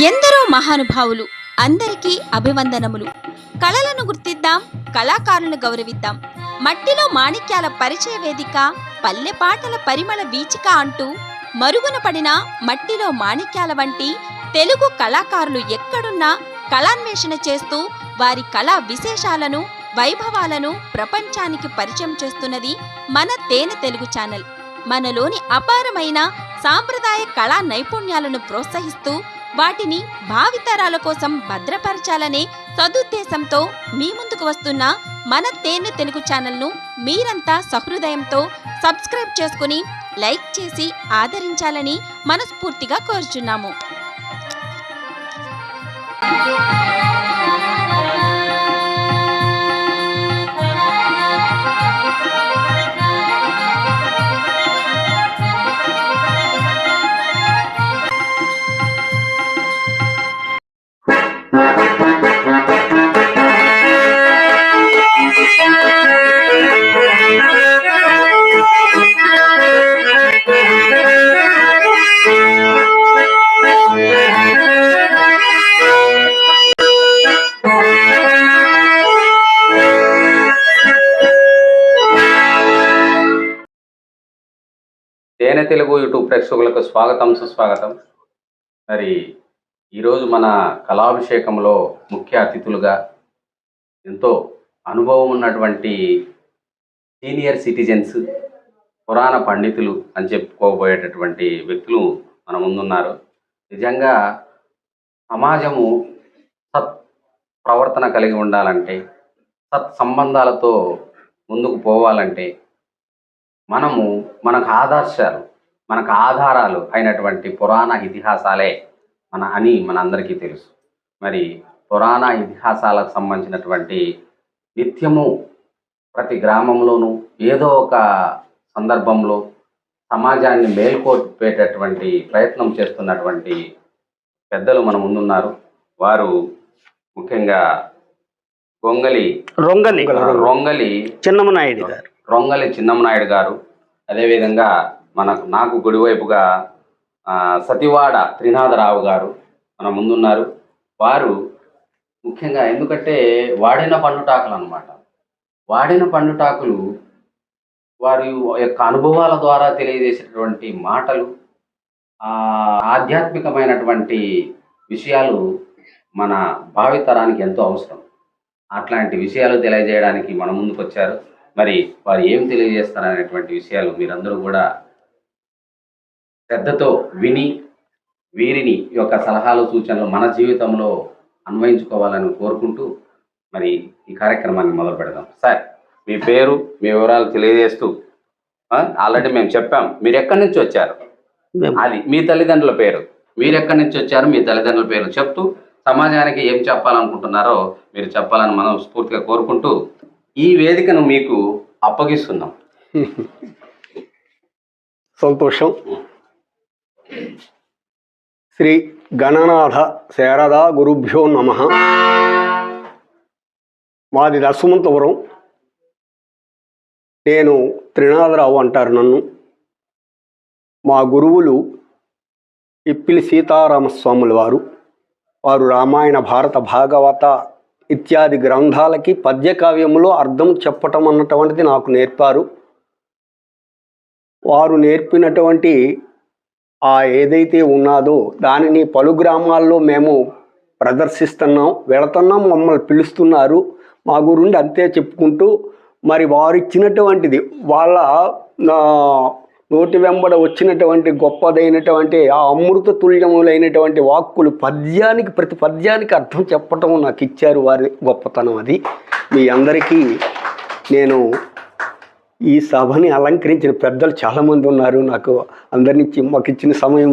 ఎందరో మహానుభావులు, అందరికీ అభివందనములు. కళలను గుర్తిద్దాం, కళాకారులను గౌరవిద్దాం. మట్టిలో మాణిక్యాల పరిచయ వేదిక, పల్లె పాటల పరిమళ వీచిక అంటూ మరుగున పడిన మట్టిలో మాణిక్యాల వంటి తెలుగు కళాకారులు ఎక్కడున్నా కళాన్వేషణ చేస్తూ వారి కళా విశేషాలను, వైభవాలను ప్రపంచానికి పరిచయం చేస్తున్నది మన తేనె తెలుగు ఛానల్. మనలోని అపారమైన సాంప్రదాయ కళా నైపుణ్యాలను ప్రోత్సహిస్తూ వాటిని భావితరాల కోసం భద్రపరచాలనే సదుద్దేశంతో మీ ముందుకు వస్తున్న మన తేనె తెలుగు ఛానల్ను మీరంతా సహృదయంతో సబ్స్క్రైబ్ చేసుకుని లైక్ చేసి ఆదరించాలని మనస్ఫూర్తిగా కోరుచున్నాము. తేనె తెలుగు యూట్యూబ్ ప్రేక్షకులకు స్వాగతం, సుస్వాగతం. మరి ఈరోజు మన కళాభిషేకంలో ముఖ్య అతిథులుగా ఎంతో అనుభవం ఉన్నటువంటి సీనియర్ సిటిజన్స్, పురాణ పండితులు అని చెప్పుకోబోయేటటువంటి వ్యక్తులు మన ముందున్నారు. నిజంగా సమాజము సత్ ప్రవర్తన కలిగి ఉండాలంటే, సత్ సంబంధాలతో ముందుకు పోవాలంటే మనకు ఆదర్శాలు, మనకు ఆధారాలు అయినటువంటి పురాణ ఇతిహాసాలే మనందరికీ తెలుసు. మరి పురాణ ఇతిహాసాలకు సంబంధించినటువంటి నిత్యము ప్రతి గ్రామంలోనూ ఏదో ఒక సందర్భంలో సమాజాన్ని మేల్కొల్పేటటువంటి ప్రయత్నం చేస్తున్నటువంటి పెద్దలు మన ముందున్నారు. వారు ముఖ్యంగా రొంగలి చిన్నమనాయుడు గారు, అదేవిధంగా నాకు గుడివైపుగా సతివాడ త్రినాథరావు గారు మన ముందున్నారు. వారు ముఖ్యంగా ఎందుకంటే వాడిన పండుటాకులు అన్నమాట. వాడిన పండుటాకులు వారి యొక్క అనుభవాల ద్వారా తెలియజేసేటటువంటి మాటలు, ఆధ్యాత్మికమైనటువంటి విషయాలు మన భావితరానికి ఎంతో అవసరం. అట్లాంటి విషయాలు తెలియజేయడానికి మన ముందుకు వచ్చారు. మరి వారు ఏం తెలియజేస్తారనేటువంటి విషయాలు మీరందరూ కూడా శ్రద్ధతో విని వీరిని యొక్క సలహాలు, సూచనలు మన జీవితంలో అన్వయించుకోవాలని కోరుకుంటూ మరి ఈ కార్యక్రమాన్ని మొదలు పెడదాం. సార్, మీ పేరు, మీ వివరాలు తెలియజేస్తూ, ఆల్రెడీ మేము చెప్పాం మీరు ఎక్కడి నుంచి వచ్చారు, అది మీ తల్లిదండ్రుల పేరు, మీరు ఎక్కడి నుంచి వచ్చారు, మీ తల్లిదండ్రుల పేరు చెప్తూ సమాజానికి ఏం చెప్పాలనుకుంటున్నారో మీరు చెప్పాలని మనం స్ఫూర్తిగా కోరుకుంటూ ఈ వేదికను మీకు అప్పగిస్తున్నాం. సంతోషం. శ్రీ గణనాథ శారదా గురుభ్యో నమః. మాది నరసింహంతపురం. నేను త్రినాథరావు అంటారు నన్ను. మా గురువులు ఇప్పిలి సీతారామస్వాముల వారు రామాయణ, భారత, భాగవత ఇత్యాది గ్రంథాలకి పద్యకావ్యంలో అర్థం చెప్పటం అన్నటువంటిది నాకు నేర్పారు. వారు నేర్పినటువంటి ఏదైతే ఉన్నదో దానిని పలు గ్రామాల్లో మేము ప్రదర్శిస్తున్నాం, వెళుతున్నాం, మమ్మల్ని పిలుస్తున్నారు. మా గురుండి అంతే చెప్పుకుంటూ మరి వారు ఇచ్చినటువంటిది వాళ్ళ నోటి వెంబడ వచ్చినటువంటి గొప్పదైనటువంటి ఆ అమృత తుల్యములైనటువంటి వాక్కులు ప్రతి పద్యానికి అర్థం చెప్పటం నాకు ఇచ్చారు. వారి గొప్పతనం అది. మీ అందరికీ నేను ఈ సభని అలంకరించిన పెద్దలు చాలామంది ఉన్నారు. నాకు మాకు ఇచ్చిన సమయం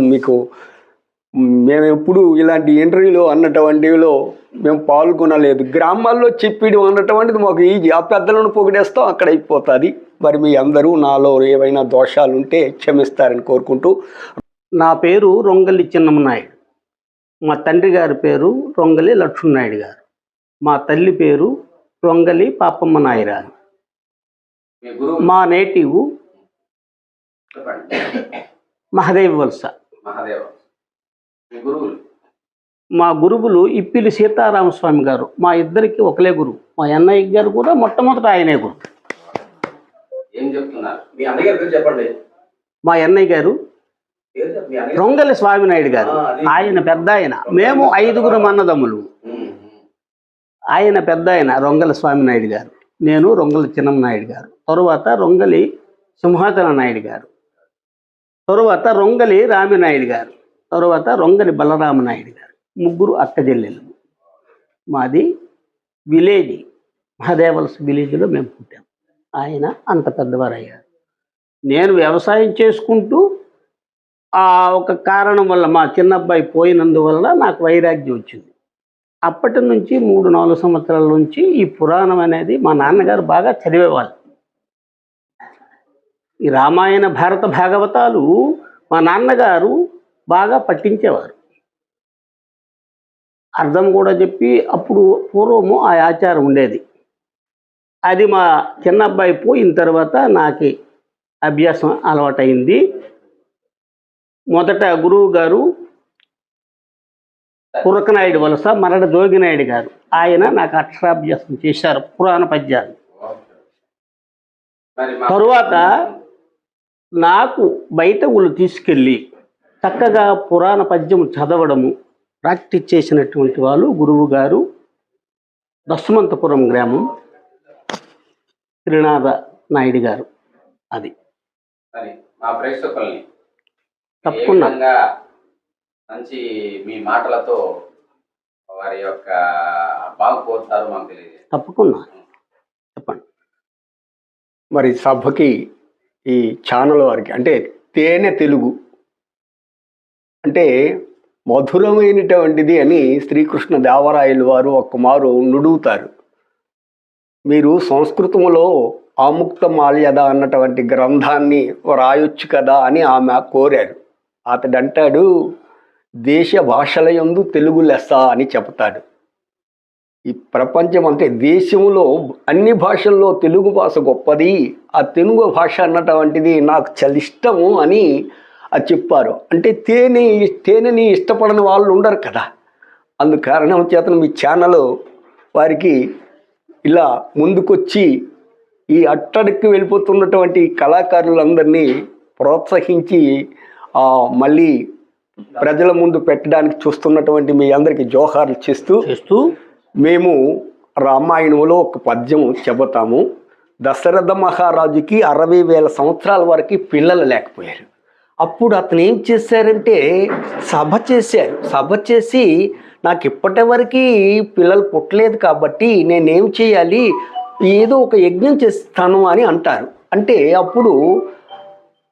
మేము ఎప్పుడు ఇలాంటి ఇంటర్వ్యూలో అన్నటువంటిలో మేము పాల్గొనలేదు. గ్రామాల్లో చెప్పడం అన్నటువంటిది మాకు ఈజీ. ఆ పెద్దలను పొగిడేస్తాం, అక్కడ అయిపోతుంది. మరి మీ అందరూ నాలో ఏవైనా దోషాలు ఉంటే క్షమిస్తారని కోరుకుంటూ. నా పేరు రొంగలి చిన్నమనాయుడు. మా తండ్రి గారి పేరు రొంగలి లక్ష్మణనాయుడు గారు. మా తల్లి పేరు రొంగలి పాపమ్మ నాయరాలు. మా నేటివ్ మహదేవ్ వలస. గురువులు మా గురువులు ఇప్పిలి సీతారామస్వామి గారు. మా ఇద్దరికి ఒకలే గురువు. మా అన్నయ్య గారు కూడా మొట్టమొదట ఆయనే గురువు. ఏం చెప్తున్నారు? మీ అన్నగారి పేరు చెప్పండి. మా అన్నయ్య గారు మీ అన్నగారు రొంగలి స్వామినాయుడు గారు. ఆయన పెద్ద ఆయన. మేము 5 అన్నదమ్ములు. ఆయన పెద్ద ఆయన రొంగలి స్వామినాయుడు గారు, నేను రొంగలి చిన్నమనాయుడు గారు, తరువాత రొంగలి సింహాచల నాయుడు గారు, తరువాత రొంగలి రామినాయుడు గారు, తరువాత రొంగలి బలరామనాయుడు గారు. 3 అక్క చెల్లెలు. మాది విలేజ్, మహాదేవల్స్ విలేజ్లో మేము పుట్టాం. ఆయన అంత పెద్దవారు అయ్యారు. నేను వ్యవసాయం చేసుకుంటూ ఆ ఒక కారణం వల్ల మా చిన్నబ్బాయి పోయినందువల్ల నాకు వైరాగ్యం వచ్చింది. అప్పటి నుంచి 3-4 సంవత్సరాల నుంచి ఈ పురాణం అనేది మా నాన్నగారు బాగా చదివేవాళ్ళు. ఈ రామాయణ భారత భాగవతాలు మా నాన్నగారు బాగా పట్టించేవారు. అర్థం కూడా చెప్పి అప్పుడు పూర్వము ఆ ఆచారం ఉండేది. అది మా చిన్నబ్బాయి పోయిన తర్వాత నాకు అభ్యాసం అలవాటైంది. మొదట గురువు గారు కురకనాయుడు వలస మరడ జోగినాయుడు గారు, ఆయన నాకు అక్షరాభ్యాసం చేశారు పురాణ పద్యాలు. తరువాత నాకు బయట ఊళ్ళు తీసుకెళ్ళి చక్కగా పురాణ పద్యం చదవడము ప్రాక్టీస్ చేసినటువంటి వాళ్ళు గురువు గారు దశమంతపురం గ్రామం శ్రీనాథ నాయుడు గారు. అది మా ప్రేక్షకుల్ని తప్పకుండా మంచి మీ మాటలతో వారి యొక్క బాగు కోరుతారు మాకు తెలియదు. తప్పకుండా చెప్పండి. మరి సభకి ఈ ఛానల్ వారికి అంటే తేనె తెలుగు అంటే మధురమైనటువంటిది అని శ్రీకృష్ణ దేవరాయలు వారు ఒక్కమారు నుడుగుతారు. మీరు సంస్కృతంలో ఆముక్త మాల్యద అన్నటువంటి గ్రంథాన్ని రాయొచ్చు కదా అని ఆమె కోరారు. అతడు అంటాడు, దేశ భాషల యందు తెలుగు లెస్స అని చెప్తాడు. ఈ ప్రపంచం అంటే దేశంలో అన్ని భాషల్లో తెలుగు భాష గొప్పది, ఆ తెలుగు భాష అన్నటువంటిది నాకు చాలా ఇష్టము అని అది చెప్పారు. అంటే తేనెని ఇష్టపడని వాళ్ళు ఉండరు కదా. అందుకారణం చేతను మీ ఛానల్ వారికి ఇలా ముందుకొచ్చి ఈ అట్టడికి వెళ్ళిపోతున్నటువంటి కళాకారులందరినీ ప్రోత్సహించి మళ్ళీ ప్రజల ముందు పెట్టడానికి చూస్తున్నటువంటి మీ అందరికీ జోహార్లు చేస్తూ మేము రామాయణంలో ఒక పద్యం చెబుతాము. దశరథ మహారాజుకి 60,000 సంవత్సరాల వరకు పిల్లలు లేకపోయారు. అప్పుడు అతను ఏం చేశారంటే సభ చేశారు. సభ చేసి నాకు ఇప్పటి వరకు పిల్లలు పుట్టలేదు కాబట్టి నేనేం చేయాలి, ఏదో ఒక యజ్ఞం చేస్తాను అని అంటారు. అంటే అప్పుడు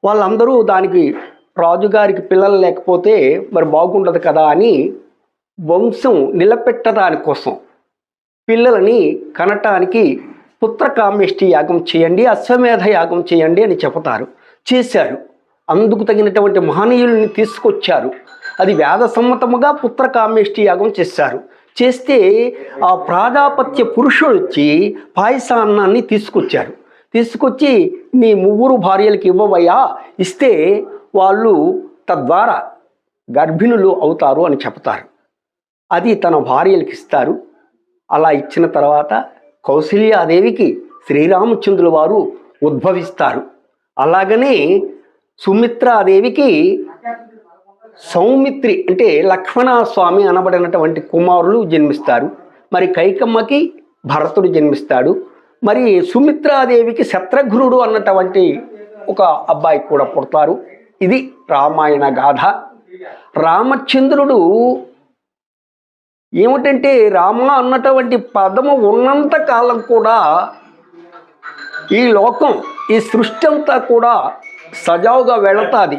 వాళ్ళందరూ దానికి రాజుగారికి పిల్లలు లేకపోతే మరి బాగుండదు కదా అని వంశం నిలబెట్టడానికి కోసం పిల్లలని కనటానికి పుత్రకామేష్టి యాగం చేయండి, అశ్వమేధ యాగం చేయండి అని చెబుతారు. చేశారు. అందుకు తగినటువంటి మహనీయుల్ని తీసుకొచ్చారు. అది వేద సమ్మతముగా పుత్రకామేష్టి యాగం చేశారు. చేస్తే ఆ ప్రాజాపత్య పురుషుడు వచ్చి పాయసాన్నాన్ని తీసుకొచ్చారు. తీసుకొచ్చి నీ 3 భార్యలకి ఇవ్వవయ్యా, ఇస్తే వాళ్ళు తద్వారా గర్భిణులు అవుతారు అని చెప్తారు. అది తన భార్యలకు ఇస్తారు. అలా ఇచ్చిన తర్వాత కౌసల్యాదేవికి శ్రీరామచంద్రుల వారు ఉద్భవిస్తారు. అలాగనే సుమిత్రాదేవికి సౌమిత్రి అంటే లక్ష్మణస్వామి అనబడినటువంటి కుమారులు జన్మిస్తారు. మరి కైకమ్మకి భరతుడు జన్మిస్తాడు. మరి సుమిత్రాదేవికి శత్రుఘ్నుడు అన్నటువంటి ఒక అబ్బాయి కూడా పుడతారు. ఇది రామాయణ గాథ. రామచంద్రుడు ఏమిటంటే రామ అన్నటువంటి పదము ఉన్నంత కాలం కూడా ఈ లోకం, ఈ సృష్టి అంతా కూడా సజావుగా వెళతాది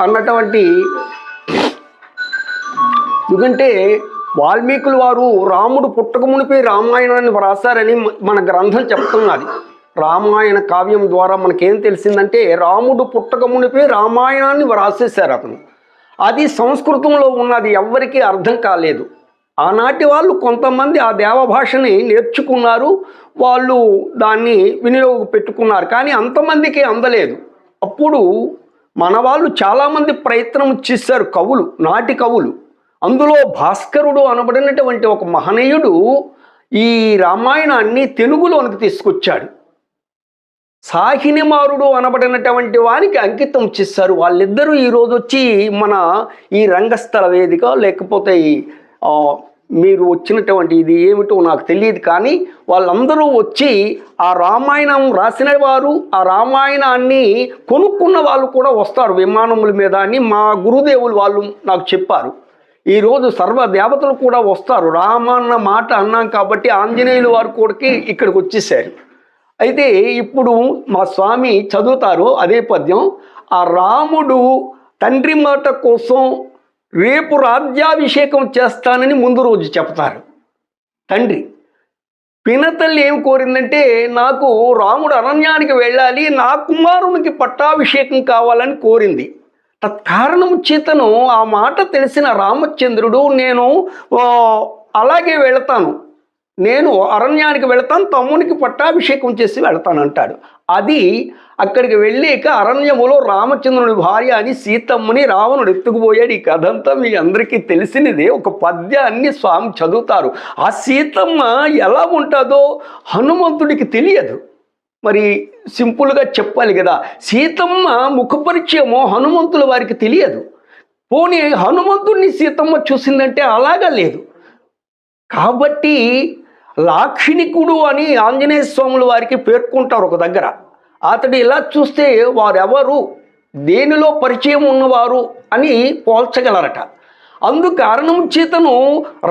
అన్నటువంటి, ఎందుకంటే వాల్మీకుల వారు రాముడు పుట్టక మునిపే రామాయణాన్ని వ్రాసారని మన గ్రంథం చెప్తున్నది. రామాయణ కావ్యం ద్వారా మనకేం తెలిసిందంటే రాముడు పుట్టక మునిపే రామాయణాన్ని వ్రాసేశారు అతను. అది సంస్కృతంలో ఉన్నది, ఎవ్వరికీ అర్థం కాలేదు. ఆనాటి వాళ్ళు కొంతమంది ఆ దేవభాషని నేర్చుకున్నారు, వాళ్ళు దాన్ని వినియోగ పెట్టుకున్నారు. కానీ అంతమందికి అందలేదు. అప్పుడు మన వాళ్ళు చాలామంది ప్రయత్నం చేశారు, కవులు, నాటి కవులు. అందులో భాస్కరుడు అనబడినటువంటి ఒక మహనీయుడు ఈ రామాయణాన్ని తెలుగులోనికి తీసుకొచ్చాడు. సాహినిమారుడు అనబడినటువంటి వానికి అంకితం చేశారు. వాళ్ళిద్దరూ ఈరోజు వచ్చి మన ఈ రంగస్థల వేదిక లేకపోతే మీరు వచ్చినటువంటి ఇది ఏమిటో నాకు తెలియదు, కానీ వాళ్ళందరూ వచ్చి ఆ రామాయణం రాసిన వారు, ఆ రామాయణాన్ని కొనుక్కున్న వాళ్ళు కూడా వస్తారు విమానముల మీద అని మా గురుదేవులు వాళ్ళు నాకు చెప్పారు. ఈరోజు సర్వ దేవతలు కూడా వస్తారు. రామ అన్న మాట అన్నాం కాబట్టి ఆంజనేయులు వారు కూడా ఇక్కడికి వచ్చేసారు. అయితే ఇప్పుడు మా స్వామి చదువుతారు అదే పద్యం. ఆ రాముడు తండ్రి మాట కోసం రేపు రాజ్యాభిషేకం చేస్తానని ముందు రోజు చెప్తారు. తండ్రి పినతల్లి ఏం కోరిందంటే, నాకు రాముడు అరణ్యానికి వెళ్ళాలి, నా కుమారునికి పట్టాభిషేకం కావాలని కోరింది. తత్కారణము చేతను ఆ మాట తెలిసిన రామచంద్రుడు నేను అలాగే వెళతాను, నేను అరణ్యానికి వెళతాను, తమ్మునికి పట్టాభిషేకం చేసి వెళతాను అంటాడు. అది అక్కడికి వెళ్ళాక అరణ్యములో రామచంద్రుని భార్య అని సీతమ్మని రావణుడు ఎత్తుకుపోయాడు. ఈ కథ అంతా మీ అందరికీ తెలిసినదే. ఒక పద్యాన్ని స్వామి చదువుతారు. ఆ సీతమ్మ ఎలా ఉంటుందో హనుమంతుడికి తెలియదు. మరి సింపుల్గా చెప్పాలి కదా, సీతమ్మ ముఖపరిచయమో హనుమంతుల వారికి తెలియదు. పోనీ హనుమంతుడిని సీతమ్మ చూసిందంటే అలాగా లేదు. కాబట్టి లాక్షణికుడు అని ఆంజనేయ స్వాముల వారికి పేర్కొంటారు ఒక దగ్గర. అతడు ఇలా చూస్తే వారెవరు, దేనిలో పరిచయం ఉన్నవారు అని పోల్చగలరట. అందుకారణం చేతను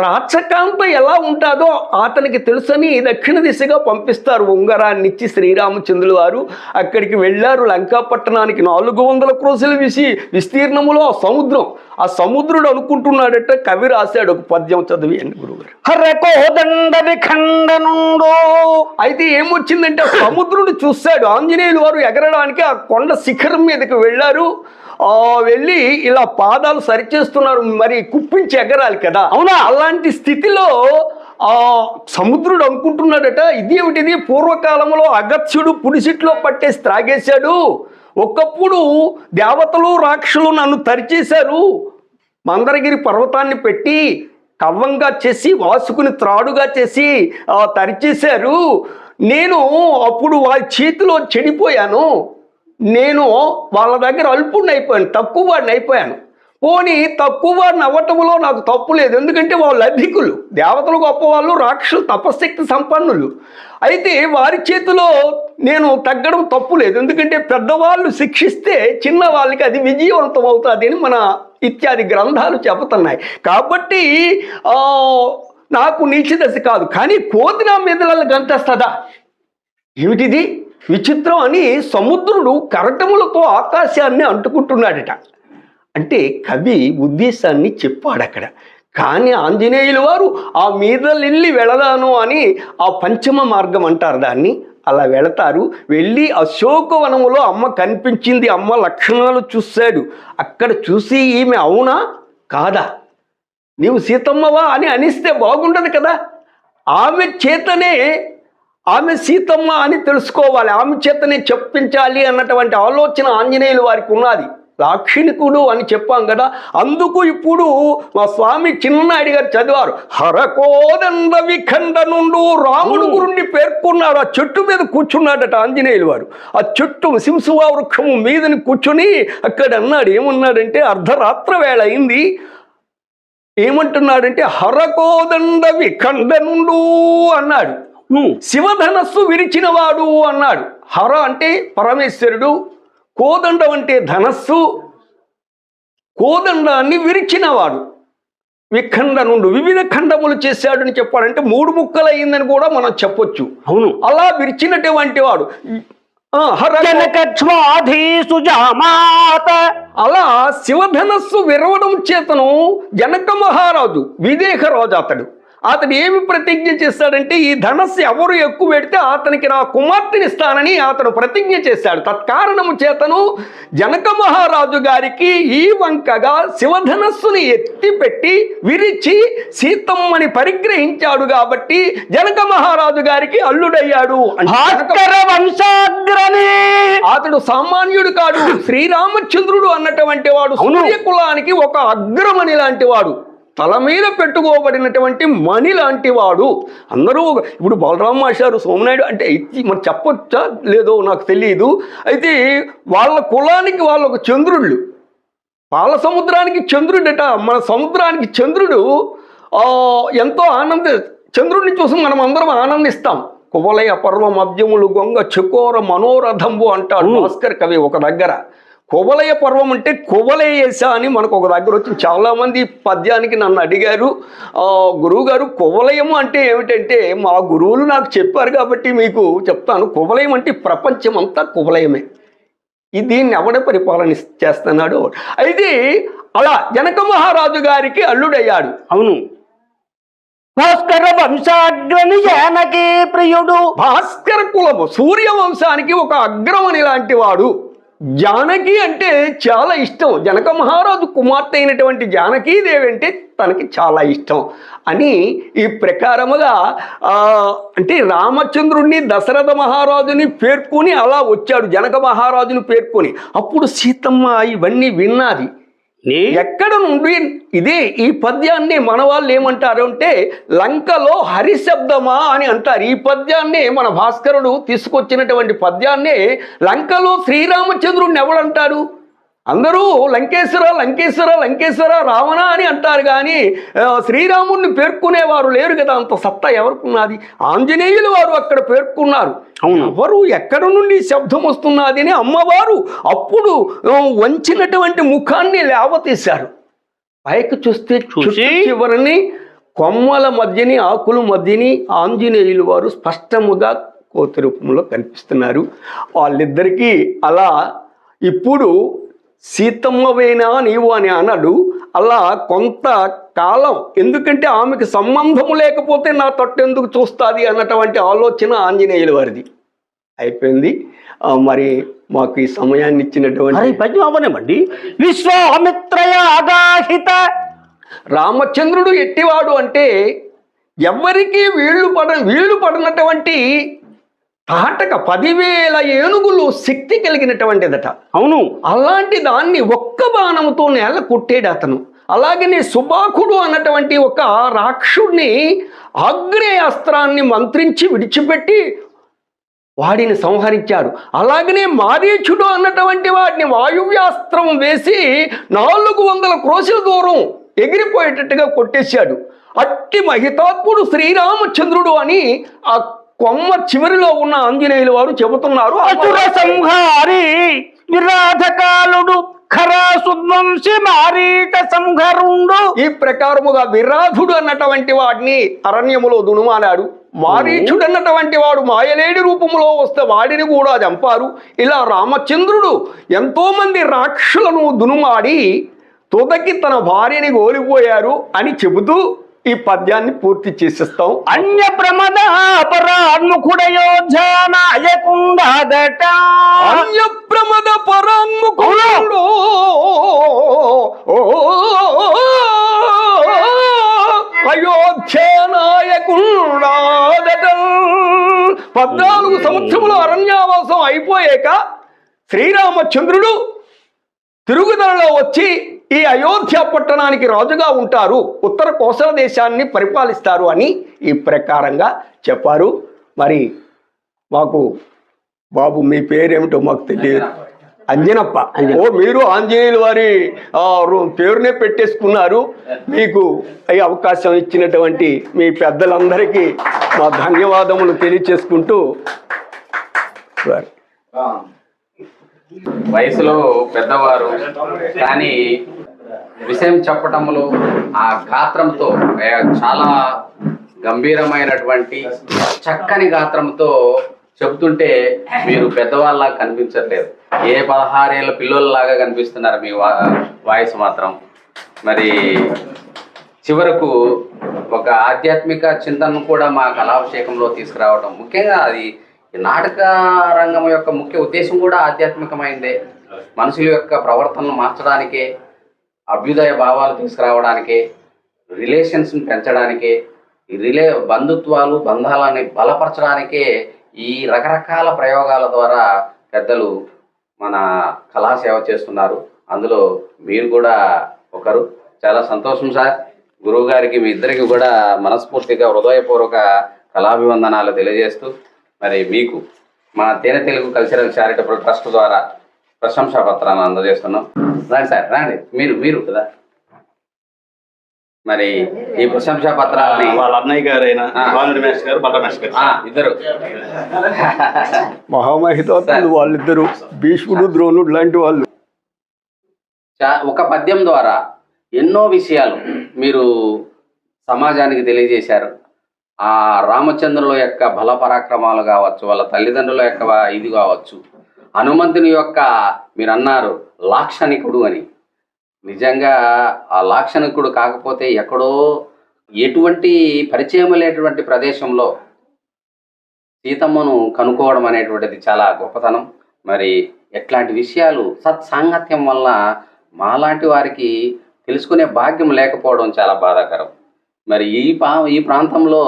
రాచకాంత ఎలా ఉంటుందో అతనికి తెలుసని దక్షిణ దిశగా పంపిస్తారు. ఉంగరాన్నిచ్చి శ్రీరామచంద్రుల వారు అక్కడికి వెళ్ళారు. లంకాపట్టణానికి 400 క్రోసుల విస్తీర్ణములో సముద్రం. ఆ సముద్రుడు అనుకుంటున్నాడట, కవి రాశాడు ఒక పద్యం, చదివి అండి గురుగారు. హరకోదండ విఖండనుండు. అయితే ఏమొచ్చిందంటే సముద్రుడు చూశాడు. ఆంజనేయులు వారు ఎగరడానికి ఆ కొండ శిఖరం మీదకి వెళ్ళారు. వెళ్ళి ఇలా పాదాలు సరిచేస్తున్నారు, మరి కుప్పించి ఎగరాలి కదా. అవునా, అలాంటి స్థితిలో సముద్రుడు అనుకుంటున్నాడట, ఇదేమిటిది, పూర్వకాలంలో అగత్యుడు పుడిసిట్లో పట్టేసి త్రాగేశాడు, ఒకప్పుడు దేవతలు రాక్షసులు నన్ను తరిచేశారు, మందరగిరి పర్వతాన్ని పెట్టి కవ్వంగా చేసి వాసుకుని త్రాడుగా చేసి తరిచేశారు, నేను అప్పుడు వాళ్ళ చేతిలో చెడిపోయాను, నేను వాళ్ళ దగ్గర అల్పుడిని అయిపోయాను, తక్కువ వాడిని అయిపోయాను. పోనీ తక్కువ వాడిని అవ్వటంలో నాకు తప్పు లేదు, ఎందుకంటే వాళ్ళు అధికులు, దేవతలు గొప్పవాళ్ళు, రాక్షసులు తపశక్తి సంపన్నులు. అయితే వారి చేతిలో నేను తగ్గడం తప్పు లేదు, ఎందుకంటే పెద్దవాళ్ళు శిక్షిస్తే చిన్న వాళ్ళకి అది విజయవంతం అవుతుంది అని మన ఇత్యాది గ్రంథాలు చెబుతున్నాయి. కాబట్టి నాకు నీచ దశ కాదు. కానీ కోతి నా మీద గంతేస్తుందా, ఏమిటిది విచిత్రం అని సముద్రుడు కరటములతో ఆకాశాన్ని అంటుకుంటున్నాడట. అంటే కవి ఉద్దేశాన్ని చెప్పాడు అక్కడ. కానీ ఆంజనేయుల వారు ఆ మీద వెళ్ళి వెళదాను అని ఆ పంచమ మార్గం అంటారు దాన్ని, అలా వెళతారు. వెళ్ళి అశోకవనములో అమ్మ కనిపించింది, అమ్మ లక్షణాలు చూశాడు. అక్కడ చూసి ఈమె అవునా కాదా, నీవు సీతమ్మవా అని అనిస్తే బాగుండదు కదా. ఆమె చేతనే ఆమె సీతమ్మ అని తెలుసుకోవాలి, ఆమె చేతనే చెప్పించాలి అన్నటువంటి ఆలోచన ఆంజనేయులు వారికి ఉన్నది. లాక్షణికుడు అని చెప్పాం కదా, అందుకు ఇప్పుడు మా స్వామి చిన్ననాయుడు గారు చదివారు. హరకోదండ విఖండనుండు, రాముడు గురుణ్ణి పేర్కొన్నారు. ఆ చెట్టు మీద కూర్చున్నాడట ఆంజనేయులు వారు. ఆ చెట్టు సింసువా వృక్షము మీదని కూర్చొని అక్కడ అన్నాడు. ఏమన్నాడంటే, అర్ధరాత్ర వేళ అయింది, ఏమంటున్నాడంటే హరకోదండ విఖండనుండు అన్నాడు. శివధనస్సు విరిచినవాడు అన్నాడు. హర అంటే పరమేశ్వరుడు, కోదండం అంటే ధనస్సు, కోదండాన్ని విరిచినవాడు. విఖండనుండు వివిధ ఖండములు చేశాడు అని చెప్పాడంటే 3 ముక్కలు అయిందని కూడా మనం చెప్పొచ్చు. అవును, అలా విరిచినటువంటి వాడు. అలా శివధనస్సు విరవడం చేతను జనక మహారాజు విదేహరాజు అతడు ఏమి ప్రతిజ్ఞ చేశాడంటే, ఈ ధనస్సు ఎవరు ఎక్కువ పెడితే అతనికి నా కుమార్తెని ఇస్తానని అతను ప్రతిజ్ఞ చేశాడు. తత్కారణము చేతను జనక మహారాజు గారికి ఈ వంకగా శివధనస్సుని ఎత్తిపెట్టి విరిచి సీతమ్మని పరిగ్రహించాడు. కాబట్టి జనక మహారాజు గారికి అల్లుడయ్యాడు. అతడు సామాన్యుడు కాడు, శ్రీరామచంద్రుడు అన్నటువంటి వాడు సూర్య కులానికి ఒక అగ్రమణి లాంటి వాడు. తల మీద పెట్టుకోబడినటువంటి మణి లాంటి వాడు. అందరూ ఇప్పుడు బలరామ మాస్టారు, సోమనాయుడు అంటే మరి చెప్పొచ్చా లేదో నాకు తెలియదు. అయితే వాళ్ళ కులానికి వాళ్ళొక చంద్రుళ్ళు, పాల సముద్రానికి చంద్రుడట. మన సముద్రానికి చంద్రుడు ఎంతో చంద్రుడిని చూసి మనం అందరం ఆనందిస్తాం. కువలయ పర్వ మధ్యములు గొంగ చకోర మనోరథంబు అంటాడు భాస్కర్ కవి ఒక దగ్గర. కువలయ పర్వం అంటే కువలయేస అని మనకు ఒక దగ్గర వచ్చి చాలామంది పద్యానికి నన్ను అడిగారు, గురువుగారు కువలయము అంటే ఏమిటంటే మా గురువులు నాకు చెప్పారు కాబట్టి మీకు చెప్తాను. కువలయం అంటే ప్రపంచం అంతా కువలయమే. దీన్ని ఎవడ పరిపాలన చేస్తున్నాడు. అయితే అలా జనక మహారాజు గారికి అల్లుడయ్యాడు. అవును, భాస్కర వంశాగ్రని జానకి ప్రియుడు. భాస్కర కులము సూర్య వంశానికి ఒక అగ్రమణి లాంటి వాడు. జానకి అంటే చాలా ఇష్టం. జనక మహారాజు కుమార్తె అయినటువంటి జానకీదేవి అంటే తనకి చాలా ఇష్టం అని ఈ ప్రకారముగా అంటే రామచంద్రుడిని దశరథ మహారాజుని పేర్కొని అలా వచ్చాడు. జనక మహారాజుని పేర్కొని అప్పుడు సీతమ్మ ఇవన్నీ విన్నది. ఎక్కడ నుండి ఇదే ఈ పద్యాన్ని మన వాళ్ళు ఏమంటారు అంటే లంకలో హరిశబ్దమా అని అంటారు. ఈ పద్యాన్ని మన భాస్కరుడు తీసుకొచ్చినటువంటి పద్యాన్ని లంకలో శ్రీరామచంద్రుడిని ఎవడంటారు? అందరూ లంకేశ్వర లంకేశ్వర లంకేశ్వర రావణ అని అంటారు, కానీ శ్రీరాముడిని పేర్కొనేవారు లేరు కదా. అంత సత్తా ఎవరుకున్నది? ఆంజనేయులు వారు అక్కడ పేర్కొన్నారు. ఎవరు ఎక్కడ నుండి శబ్దం వస్తున్నది అని అమ్మవారు అప్పుడు వంచినటువంటి ముఖాన్ని లేవతీశారు. పైకి చూస్తే చివరిని కొమ్మల మధ్యని ఆకుల మధ్యని ఆంజనేయులు వారు స్పష్టముగా కోతి రూపంలో కనిపిస్తున్నారు. వాళ్ళిద్దరికీ అలా ఇప్పుడు సీతమ్మవేనా నీవు అని అన్నాడు. అలా కొంతకాలం, ఎందుకంటే ఆమెకు సంబంధము లేకపోతే నా తట్టెందుకు చూస్తుంది అన్నటువంటి ఆలోచన ఆంజనేయుల వారిది అయిపోయింది. మరి మాకు ఈ సమయాన్ని ఇచ్చినటువంటి పద్మవనమండి విశ్వామిత్రయాగాహిత రామచంద్రుడు ఎట్టివాడు అంటే ఎవరికి వీళ్ళు పడినటువంటి తాటక 10,000 ఏనుగులు శక్తి కలిగినటువంటిదట. అవును, అలాంటి దాన్ని ఒక్క బాణముతో నేల కొట్టాడు అతను. అలాగనే సుబాకుడు అన్నటువంటి ఒక రాక్షుడిని ఆగ్నేయాస్త్రాన్ని మంత్రించి విడిచిపెట్టి వాడిని సంహరించాడు. అలాగనే మారీచుడు అన్నటువంటి వాడిని వాయువ్యాస్త్రం వేసి 400 క్రోశల దూరం ఎగిరిపోయేటట్టుగా కొట్టేశాడు. అట్టి మహితాత్ముడు శ్రీరామచంద్రుడు అని ఆ కొమ్మ చివరిలో ఉన్న ఆంజనేయులు వారు చెబుతున్నారు. అసుర సంహారి విరాధకాలుడు ఖరాసుద్వంశి మారీట సంహరుండు. ఈ ప్రకారముగా విరాధుడు అన్నటువంటి వాడిని అరణ్యములో దునుమాడాడు. మారీచుడు అన్నటువంటి వాడు మాయలేడి రూపంలో వస్తే వాడిని కూడా చంపారు. ఇలా రామచంద్రుడు ఎంతో మంది రాక్షసులను దునుమాడి తుదకి తన భార్యని కోల్పోయారు అని చెబుతూ ఈ పద్యాన్ని పూర్తి చేసేస్తాం. అన్య ప్రమద పరాన్ముఖుడయోధ్యానాయకుండదట. అన్య ప్రమద పరాన్ముఖుడు అయోధ్యానాయకుండదట. 14 సంవత్సరముల అరణ్యావాసం అయిపోయాక శ్రీరామచంద్రుడు తిరుగుదలలో వచ్చి ఈ అయోధ్య పట్టణానికి రాజుగా ఉంటారు, ఉత్తర కోసల దేశాన్ని పరిపాలిస్తారు అని ఈ ప్రకారంగా చెప్పారు. మరి మాకు బాబు మీ పేరేమిటో మాకు తెలియదు. అంజనప్ప. ఓ మీరు ఆంజనేయుల వారి పేరునే పెట్టేసుకున్నారు. మీకు ఈ అవకాశం ఇచ్చినటువంటి మీ పెద్దలందరికీ మా ధన్యవాదములు తెలియచేసుకుంటూ వయసులో పెద్దవారు కానీ విషయం చెప్పటంలో ఆ గాత్రంతో చాలా గంభీరమైనటువంటి చక్కని గాత్రంతో చెబుతుంటే మీరు పెద్దవాళ్ళలా కనిపించట్లేదు. ఏ 16 ఏళ్ళ పిల్లలలాగా కనిపిస్తున్నారు మీ వాయిస్ మాత్రం. మరి చివరకు ఒక ఆధ్యాత్మిక చింతనను కూడా మా కళాభిషేకంలో తీసుకురావడం, ముఖ్యంగా అది నాటక రంగం యొక్క ముఖ్య ఉద్దేశం కూడా ఆధ్యాత్మికమైందే. మనుషుల యొక్క ప్రవర్తనను మార్చడానికే, అభ్యుదయ భావాలు తీసుకురావడానికే, రిలేషన్స్ని పెంచడానికే, బంధుత్వాలు బంధాలని బలపరచడానికే ఈ రకరకాల ప్రయోగాల ద్వారా పెద్దలు మన కళాసేవ చేస్తున్నారు. అందులో మీరు కూడా ఒకరు. చాలా సంతోషం సార్. గురువు గారికి మీ ఇద్దరికి కూడా మనస్ఫూర్తిగా హృదయపూర్వక కళాభివందనాలు తెలియజేస్తూ మరి మీకు మా తేనె తెలుగు కల్చరల్ చారిటబుల్ ట్రస్ట్ ద్వారా ప్రశంసా పత్రాన్ని అందజేస్తున్నాం. రండి సార్, రండి. మీరు కదా మరి ఈ ప్రశంసా పత్రాలని వాళ్ళ అన్నయ్య గారైన మేష్ గారు బలరామేష్ గారు ఇద్దరు మహామహితోత్తులు వాళ్ళిద్దరూ, భీష్ముడు ద్రోణుడు లాంటి వాళ్ళు. ఒక పద్యం ద్వారా ఎన్నో విషయాలు మీరు సమాజానికి తెలియజేశారు. ఆ రామచంద్రుల యొక్క బల పరాక్రమాలు కావచ్చు, వాళ్ళ తల్లిదండ్రుల యొక్క ఇది కావచ్చు, హనుమంతుని యొక్క మీరు అన్నారు లాక్షణికుడు అని. నిజంగా ఆ లాక్షణికుడు కాకపోతే ఎక్కడో ఎటువంటి పరిచయం లేనటువంటి ప్రదేశంలో సీతమ్మను కనుక్కోవడం అనేటువంటిది చాలా గొప్పతనం. మరి ఎట్లాంటి విషయాలు సత్సాంగత్యం వల్ల మాలాంటి వారికి తెలుసుకునే భాగ్యం లేకపోవడం చాలా బాధాకరం. మరి ఈ ప్రాంతంలో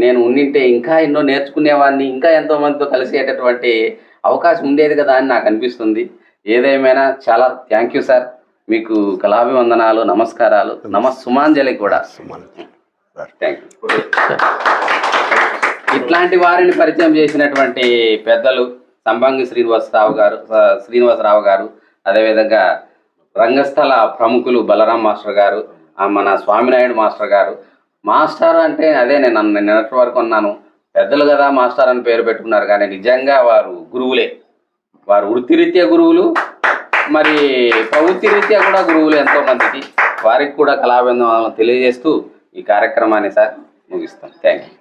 నేను ఉండింటే ఇంకా ఎన్నో నేర్చుకునేవాడిని, ఇంకా ఎంతోమందితో కలిసేటటువంటి అవకాశం ఉండేది కదా అని నాకు అనిపిస్తుంది. ఏదేమైనా చాలా థ్యాంక్ యూ సార్. మీకు కళాభివందనాలు, నమస్కారాలు, సుమాంజలి కూడా. Thank you. ఇట్లాంటి వారిని పరిచయం చేసినటువంటి పెద్దలు సంబంగి శ్రీనివాసరావు గారు, అదేవిధంగా రంగస్థల ప్రముఖులు బలరాం మాస్టర్ గారు, మన స్వామినాయుడు మాస్టర్ గారు. మాస్టర్ అంటే అదే నేను నిన్నటి వరకు అన్నాను, పెద్దలు కదా మాస్టర్ అని పేరు పెట్టుకున్నారు, కానీ నిజంగా వారు గురువులే. వారు వృత్తిరీత్యా గురువులు, మరి ప్రవృత్తి రీత్యా కూడా గురువులు ఎంతో మందికి. వారికి కూడా కళాభివందనాలు తెలియజేస్తూ ఈ కార్యక్రమాన్ని సార్ ముగిస్తాం. Thank you.